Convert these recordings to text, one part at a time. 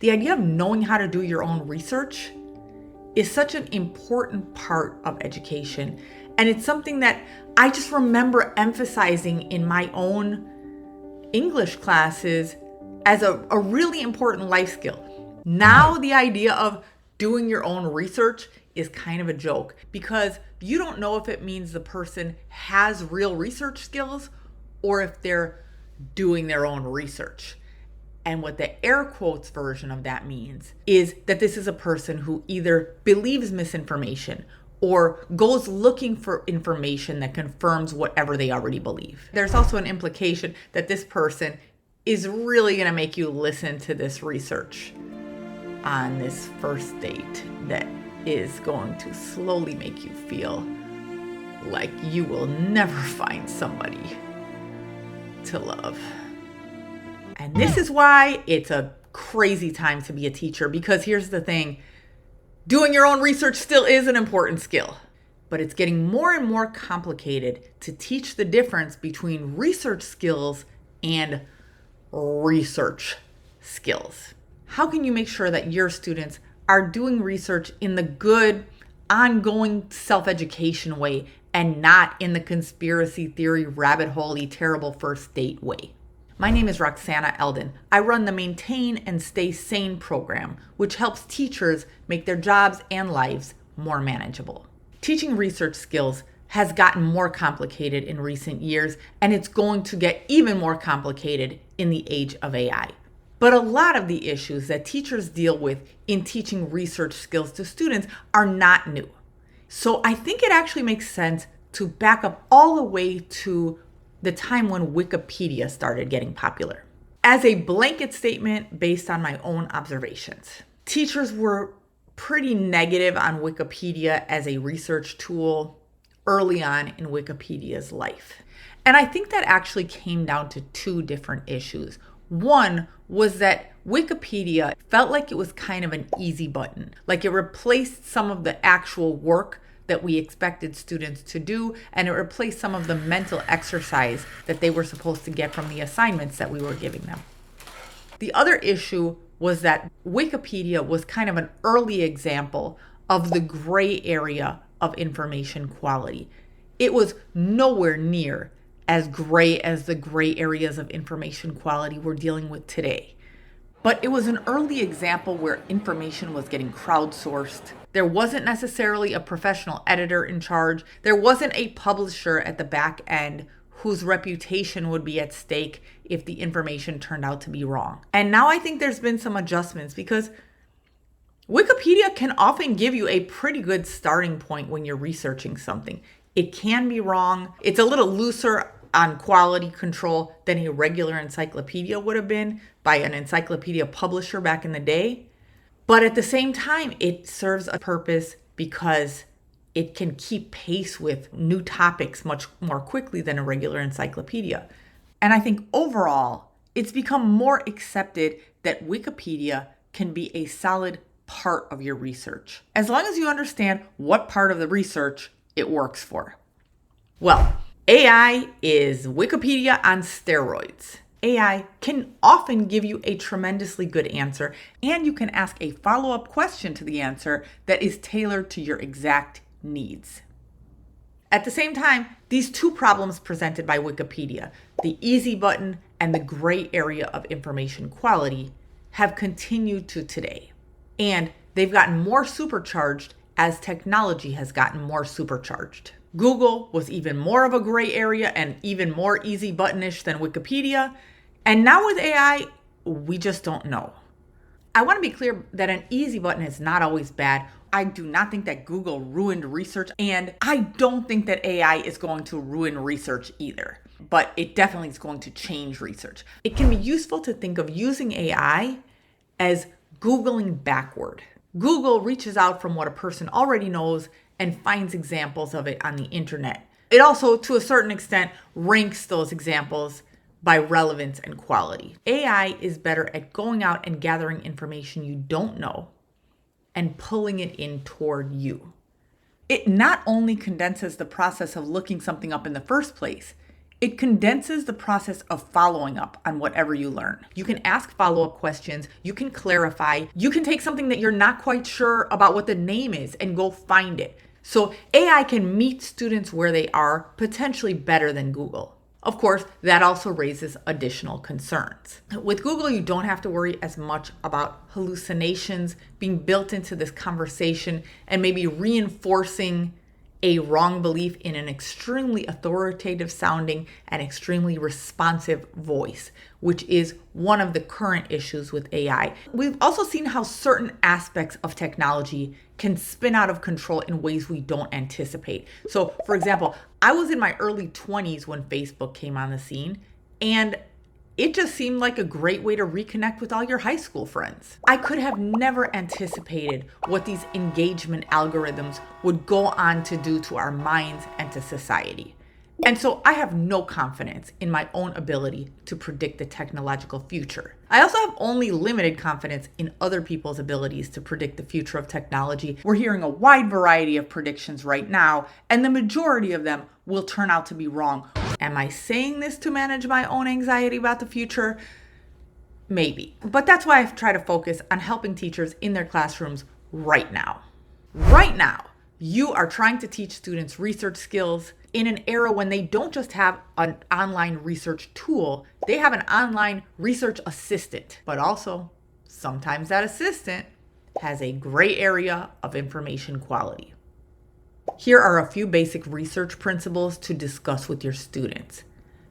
The idea of knowing how to do your own research is such an important part of education. And it's something that I just remember emphasizing in my own English classes as a really important life skill. Now, the idea of doing your own research is kind of a joke because you don't know if it means the person has real research skills or if they're doing their own research. And what the air quotes version of that means is that this is a person who either believes misinformation or goes looking for information that confirms whatever they already believe. There's also an implication that this person is really going to make you listen to this research on this first date that is going to slowly make you feel like you will never find somebody to love. And this is why it's a crazy time to be a teacher, because here's the thing. Doing your own research still is an important skill, but it's getting more and more complicated to teach the difference between research skills and research skills. How can you make sure that your students are doing research in the good, ongoing self-education way and not in the conspiracy theory, rabbit hole-y, terrible first date way? My name is Roxana Eldon. I run the Maintain and Stay Sane program, which helps teachers make their jobs and lives more manageable. Teaching research skills has gotten more complicated in recent years, and it's going to get even more complicated in the age of AI. But a lot of the issues that teachers deal with in teaching research skills to students are not new. So I think it actually makes sense to back up all the way to the time when Wikipedia started getting popular. As a blanket statement based on my own observations, teachers were pretty negative on Wikipedia as a research tool early on in Wikipedia's life. And I think that actually came down to two different issues. One was that Wikipedia felt like it was kind of an easy button, like it replaced some of the actual work that we expected students to do, and it replaced some of the mental exercise that they were supposed to get from the assignments that we were giving them. The other issue was that Wikipedia was kind of an early example of the gray area of information quality. It was nowhere near as gray as the gray areas of information quality we're dealing with today. But it was an early example where information was getting crowdsourced. There wasn't necessarily a professional editor in charge. There wasn't a publisher at the back end whose reputation would be at stake if the information turned out to be wrong. And now I think there's been some adjustments because Wikipedia can often give you a pretty good starting point when you're researching something. It can be wrong. It's a little looser on quality control than a regular encyclopedia would have been by an encyclopedia publisher back in the day. But at the same time, it serves a purpose because it can keep pace with new topics much more quickly than a regular encyclopedia. And I think overall, it's become more accepted that Wikipedia can be a solid part of your research, as long as you understand what part of the research it works for. Well, AI is Wikipedia on steroids. AI can often give you a tremendously good answer, and you can ask a follow-up question to the answer that is tailored to your exact needs. At the same time, these two problems presented by Wikipedia, the easy button and the gray area of information quality, have continued to today. And they've gotten more supercharged as technology has gotten more supercharged. Google was even more of a gray area and even more easy buttonish than Wikipedia. And now with AI, we just don't know. I want to be clear that an easy button is not always bad. I do not think that Google ruined research, and I don't think that AI is going to ruin research either. But it definitely is going to change research. It can be useful to think of using AI as Googling backward. Google reaches out from what a person already knows and finds examples of it on the internet. It also, to a certain extent, ranks those examples by relevance and quality. AI is better at going out and gathering information you don't know and pulling it in toward you. It not only condenses the process of looking something up in the first place, It condenses the process of following up on whatever you learn. You can ask follow-up questions, you can clarify, you can take something that you're not quite sure about what the name is and go find it. So AI can meet students where they are, potentially better than Google. Of course, that also raises additional concerns. With Google, you don't have to worry as much about hallucinations being built into this conversation and maybe reinforcing a wrong belief in an extremely authoritative sounding and extremely responsive voice, which is one of the current issues with AI. We've also seen how certain aspects of technology can spin out of control in ways we don't anticipate. So, for example, I was in my early 20s when Facebook came on the scene, and it just seemed like a great way to reconnect with all your high school friends. I could have never anticipated what these engagement algorithms would go on to do to our minds and to society. And so I have no confidence in my own ability to predict the technological future. I also have only limited confidence in other people's abilities to predict the future of technology. We're hearing a wide variety of predictions right now, and the majority of them will turn out to be wrong. Am I saying this to manage my own anxiety about the future? Maybe. But that's why I try to focus on helping teachers in their classrooms right now. Right now, you are trying to teach students research skills in an era when they don't just have an online research tool, they have an online research assistant. But also, sometimes that assistant has a gray area of information quality. Here are a few basic research principles to discuss with your students.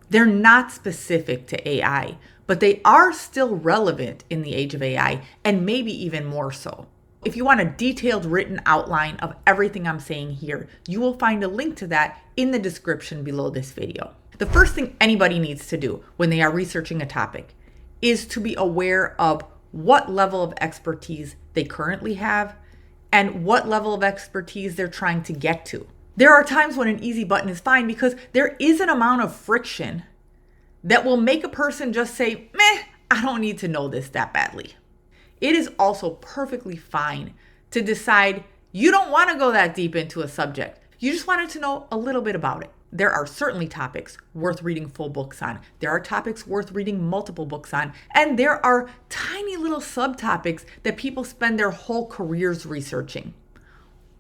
They're not specific to AI, but they are still relevant in the age of AI, and maybe even more so. If you want a detailed written outline of everything I'm saying here, you will find a link to that in the description below this video. The first thing anybody needs to do when they are researching a topic is to be aware of what level of expertise they currently have and what level of expertise they're trying to get to. There are times when an easy button is fine because there is an amount of friction that will make a person just say, meh, I don't need to know this that badly. It is also perfectly fine to decide you don't want to go that deep into a subject. You just wanted to know a little bit about it. There are certainly topics worth reading full books on. There are topics worth reading multiple books on. And there are tiny little subtopics that people spend their whole careers researching.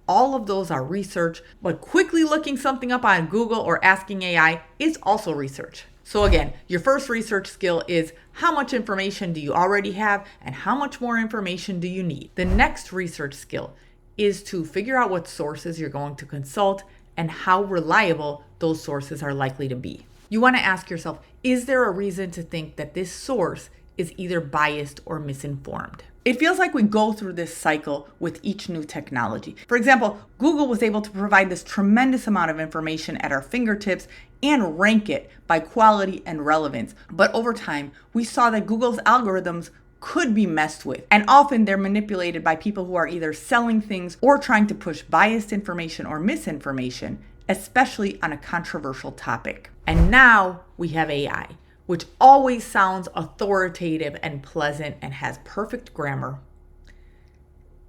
All of those are research, but quickly looking something up on Google or asking AI is also research. So again, your first research skill is how much information do you already have and how much more information do you need? The next research skill is to figure out what sources you're going to consult and how reliable those sources are likely to be. You want to ask yourself, is there a reason to think that this source is either biased or misinformed? It feels like we go through this cycle with each new technology. For example, Google was able to provide this tremendous amount of information at our fingertips and rank it by quality and relevance. But over time, we saw that Google's algorithms could be messed with. And often they're manipulated by people who are either selling things or trying to push biased information or misinformation, especially on a controversial topic. And now we have AI, which always sounds authoritative and pleasant and has perfect grammar.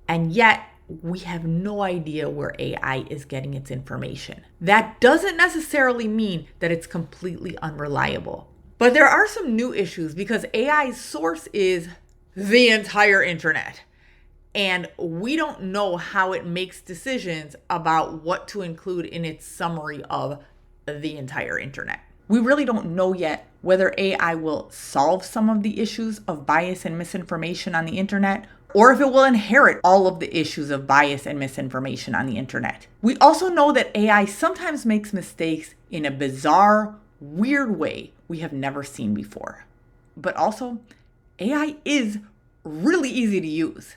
And yet, we have no idea where AI is getting its information. That doesn't necessarily mean that it's completely unreliable. But there are some new issues because AI's source is the entire internet. And we don't know how it makes decisions about what to include in its summary of the entire internet. We really don't know yet whether AI will solve some of the issues of bias and misinformation on the internet, or if it will inherit all of the issues of bias and misinformation on the internet. We also know that AI sometimes makes mistakes in a bizarre, weird way we have never seen before. But also, AI is really easy to use.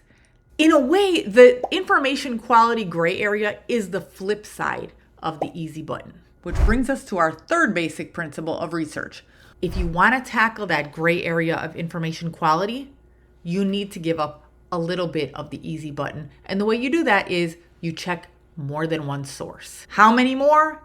In a way, the information quality gray area is the flip side of the easy button. Which brings us to our third basic principle of research. If you want to tackle that gray area of information quality, you need to give up a little bit of the easy button. And the way you do that is you check more than one source. How many more?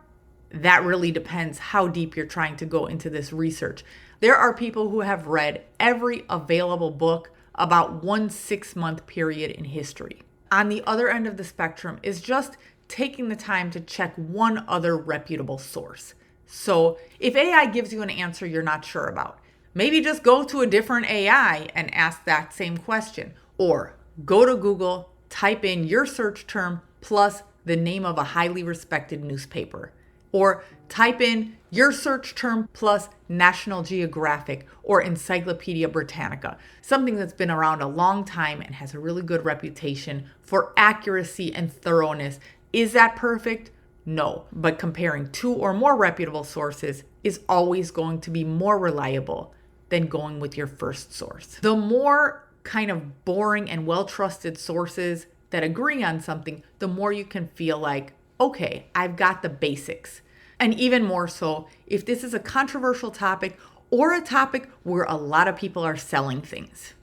That really depends how deep you're trying to go into this research. There are people who have read every available book about 1 6-month period in history. On the other end of the spectrum is just taking the time to check one other reputable source. So if AI gives you an answer you're not sure about, maybe just go to a different AI and ask that same question. Or go to Google, type in your search term plus the name of a highly respected newspaper. Or type in your search term plus National Geographic or Encyclopedia Britannica, something that's been around a long time and has a really good reputation for accuracy and thoroughness. Is that perfect? No, but comparing two or more reputable sources is always going to be more reliable than going with your first source. The more kind of boring and well-trusted sources that agree on something, the more you can feel like, okay, I've got the basics. And even more so, if this is a controversial topic or a topic where a lot of people are selling things.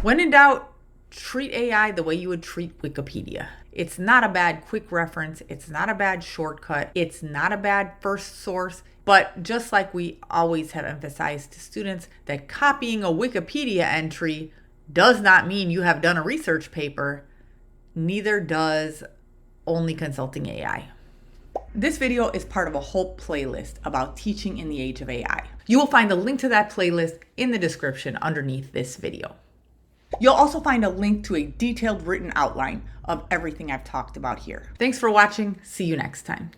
When in doubt, treat AI the way you would treat Wikipedia. It's not a bad quick reference. It's not a bad shortcut. It's not a bad first source. But just like we always have emphasized to students that copying a Wikipedia entry does not mean you have done a research paper, neither does only consulting AI. This video is part of a whole playlist about teaching in the age of AI. You will find a link to that playlist in the description underneath this video. You'll also find a link to a detailed written outline of everything I've talked about here. Thanks for watching. See you next time.